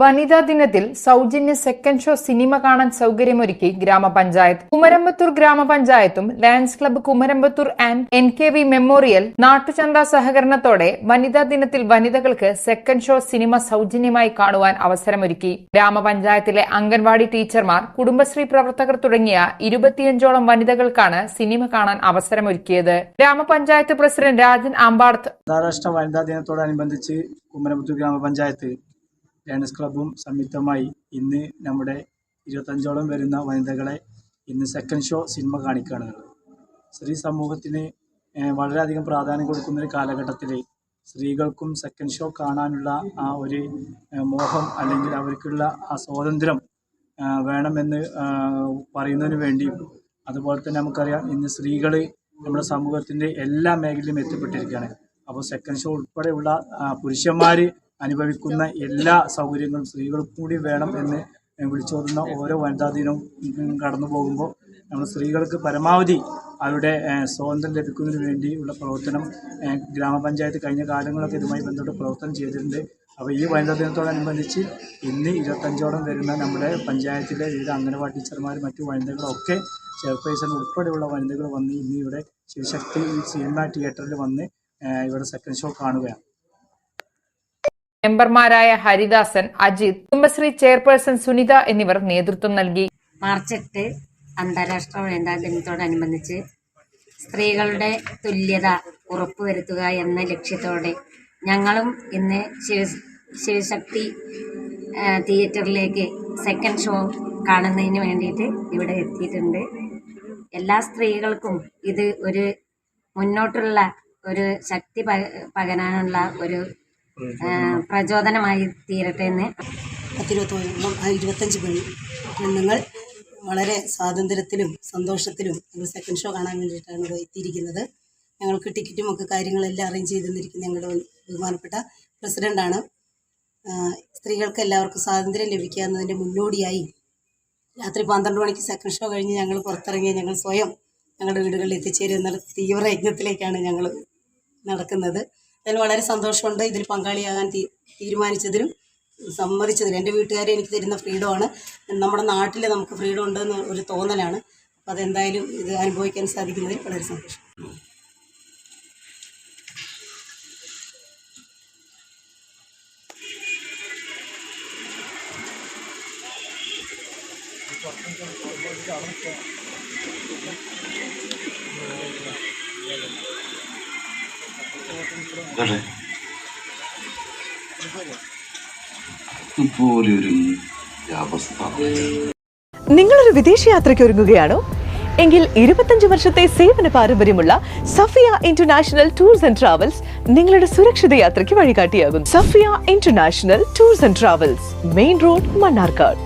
വനിതാ ദിനത്തിൽ സൗജന്യ സെക്കൻഡ് ഷോ സിനിമ കാണാൻ സൗകര്യമൊരുക്കി ഗ്രാമപഞ്ചായത്ത്. കുമരമ്പത്തൂർ ഗ്രാമപഞ്ചായത്തും lions club Kumaramputhur and NKV memorial നാട്ടുചന്ത സഹകരണത്തോടെ വനിതാ ദിനത്തിൽ വനിതകൾക്ക് സെക്കൻഡ് ഷോ സിനിമ സൗജന്യമായി കാണുവാൻ അവസരമൊരുക്കി. ഗ്രാമപഞ്ചായത്തിലെ അംഗൻവാടി ടീച്ചർമാർ, കുടുംബശ്രീ പ്രവർത്തകർ തുടങ്ങിയ 25ഓളം വനിതകൾക്കാണ് സിനിമ കാണാൻ അവസരമൊരുക്കിയത്. ഗ്രാമപഞ്ചായത്ത് പ്രസിഡന്റ് രാജൻ ആമ്പാടത്ത് അന്താരാഷ്ട്ര വനിതാ ദിനത്തോടനുബന്ധിച്ച് കുമരമ്പത്തൂർ ഗ്രാമപഞ്ചായത്ത് ലയൺസ് ക്ലബ്ബും സംയുക്തമായി ഇന്ന് നമ്മുടെ 25ഓളം വരുന്ന വനിതകളെ ഇന്ന് സെക്കൻഡ് ഷോ സിനിമ കാണിക്കുകയാണ്. സ്ത്രീ സമൂഹത്തിന് വളരെയധികം പ്രാധാന്യം കൊടുക്കുന്നൊരു കാലഘട്ടത്തിൽ സ്ത്രീകൾക്കും സെക്കൻഡ് ഷോ കാണാനുള്ള ആ ഒരു മോഹം അല്ലെങ്കിൽ അവർക്കുള്ള ആ സ്വാതന്ത്ര്യം വേണമെന്ന് പറയുന്നതിന് വേണ്ടിയും, അതുപോലെ തന്നെ നമുക്കറിയാം ഇന്ന് സ്ത്രീകൾ നമ്മുടെ സമൂഹത്തിൻ്റെ എല്ലാ മേഖലയിലും എത്തിപ്പെട്ടിരിക്കുകയാണ്. അപ്പോൾ സെക്കൻഡ് ഷോ ഉൾപ്പെടെയുള്ള പുരുഷന്മാർ അനുഭവിക്കുന്ന എല്ലാ സൗകര്യങ്ങളും സ്ത്രീകൾക്ക് കൂടി വേണം എന്ന് വിളിച്ചോതുന്ന ഓരോ വനിതാ ദിനവും കടന്നു പോകുമ്പോൾ നമ്മൾ സ്ത്രീകൾക്ക് പരമാവധി അവരുടെ സ്വാതന്ത്ര്യം ലഭിക്കുന്നതിന് വേണ്ടിയുള്ള പ്രവർത്തനം ഗ്രാമപഞ്ചായത്ത് കഴിഞ്ഞ കാലങ്ങളൊക്കെ ഇതുമായി ബന്ധപ്പെട്ട് പ്രവർത്തനം ചെയ്തിട്ടുണ്ട്. അപ്പോൾ ഈ വനിതാ ദിനത്തോടനുബന്ധിച്ച് ഇന്ന് 25ഓളം വരുന്ന നമ്മുടെ പഞ്ചായത്തിലെ വിവിധ അംഗനവാടി ടീച്ചർമാരും മറ്റു വനിതകളൊക്കെ ചെയർപേഴ്സൺ ഉൾപ്പെടെയുള്ള വനിതകൾ വന്ന് ഇന്ന് ഇവിടെ ശിവശക്തി സിനിമ തിയേറ്ററിൽ വന്ന് ഇവിടെ സെക്കൻഡ് ഷോ കാണുകയാണ്. മെമ്പർമാരായ ഹരിദാസൻ, അജിത്, കുടുംബശ്രീ ചെയർപേഴ്സൺ സുനിത എന്നിവർ നേതൃത്വം നൽകി. മാർച്ച് 8 അന്താരാഷ്ട്ര വനിതാ ദിനത്തോടനുബന്ധിച്ച് സ്ത്രീകളുടെ തുല്യത ഉറപ്പുവരുത്തുക എന്ന ലക്ഷ്യത്തോടെ ഞങ്ങളും ഇന്ന് ശിവശക്തി തിയേറ്ററിലേക്ക് സെക്കൻഡ് ഷോ കാണുന്നതിന് വേണ്ടിയിട്ട് ഇവിടെ എത്തിയിട്ടുണ്ട്. എല്ലാ സ്ത്രീകൾക്കും ഇത് ഒരു മുന്നോട്ടുള്ള ഒരു ശക്തി പകരാനുള്ള ഒരു പ്രചോദനമായി തീരട്ടെ എന്ന്. 25 പെണ്ണുങ്ങൾ വളരെ സ്വാതന്ത്ര്യത്തിലും സന്തോഷത്തിലും ഞങ്ങൾ സെക്കൻഡ് ഷോ കാണാൻ വേണ്ടിയിട്ടാണ് ഇവിടെ എത്തിയിരിക്കുന്നത്. ഞങ്ങൾക്ക് ടിക്കറ്റും ഒക്കെ കാര്യങ്ങളെല്ലാം അറേഞ്ച് ചെയ്ത് തന്നിരിക്കുന്ന ഞങ്ങളുടെ ബഹുമാനപ്പെട്ട പ്രസിഡൻ്റാണ്. സ്ത്രീകൾക്ക് എല്ലാവർക്കും സ്വാതന്ത്ര്യം ലഭിക്കുക എന്നതിൻ്റെ മുന്നോടിയായി രാത്രി 12 മണിക്ക് സെക്കൻഡ് ഷോ കഴിഞ്ഞ് ഞങ്ങൾ പുറത്തിറങ്ങി ഞങ്ങൾ സ്വയം ഞങ്ങളുടെ വീടുകളിൽ എത്തിച്ചേരും എന്നുള്ള തീവ്ര യജ്ഞത്തിലേക്കാണ് ഞങ്ങൾ നടക്കുന്നത്. അതിൽ വളരെ സന്തോഷമുണ്ട്. ഇതിൽ പങ്കാളിയാകാൻ തീരുമാനിച്ചതിനും സമ്മതിച്ചതിനും. എൻ്റെ വീട്ടുകാരെ എനിക്ക് തരുന്ന ഫ്രീഡമാണ്. നമ്മുടെ നാട്ടിൽ നമുക്ക് ഫ്രീഡം ഉണ്ടെന്ന് ഒരു തോന്നലാണ്. അപ്പോൾ അതെന്തായാലും ഇത് അനുഭവിക്കാൻ സാധിക്കുന്നതിൽ വളരെ സന്തോഷം. നിങ്ങളൊരു വിദേശയാത്രയ്ക്ക് ഒരുങ്ങുകയാണോ? എങ്കിൽ 25 വർഷത്തെ സേവന പാരമ്പര്യമുള്ള Safiya international tours and travels നിങ്ങളുടെ സുരക്ഷിത യാത്രയ്ക്ക് വഴികാട്ടിയാകും. Safiya international tours and travels, main road, Mannarkkad.